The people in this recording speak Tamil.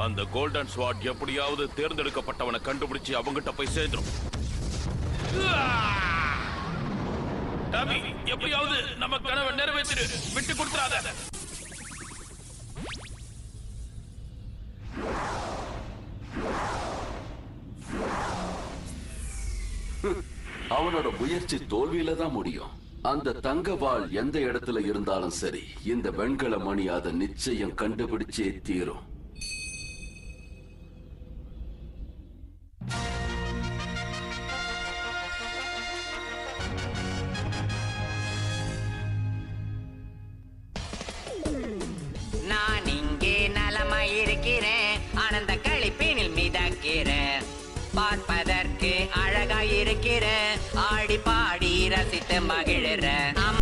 அந்த கோல்டன் ஸ்வாட் எப்படியாவது தேர்ந்தெடுக்கப்பட்டவனை கண்டுபிடிச்சு அவங்கிட்ட போய் சேர்ந்துரும். டாமி, எப்படியாவது நம்ம கனவை நிறைவேற்றிடு, விட்டு கொடுத்துறாத. அவனோட முயற்சி தோல்வியில தான் முடியும். அந்த தங்க வாள் எந்த இடத்துல இருந்தாலும் சரி, இந்த வெண்கல மணி அதை நிச்சயம் கண்டுபிடிச்சே தீரும். நான் இங்கே நலமாயிருக்கிறேன், ஆனந்த களிப்பினில் மிதக்கிறேன், பார்ப்பதற்கு அழகாயிருக்கிறேன், ஆடி பாடி ரசித்து மகிழ்கிறேன்.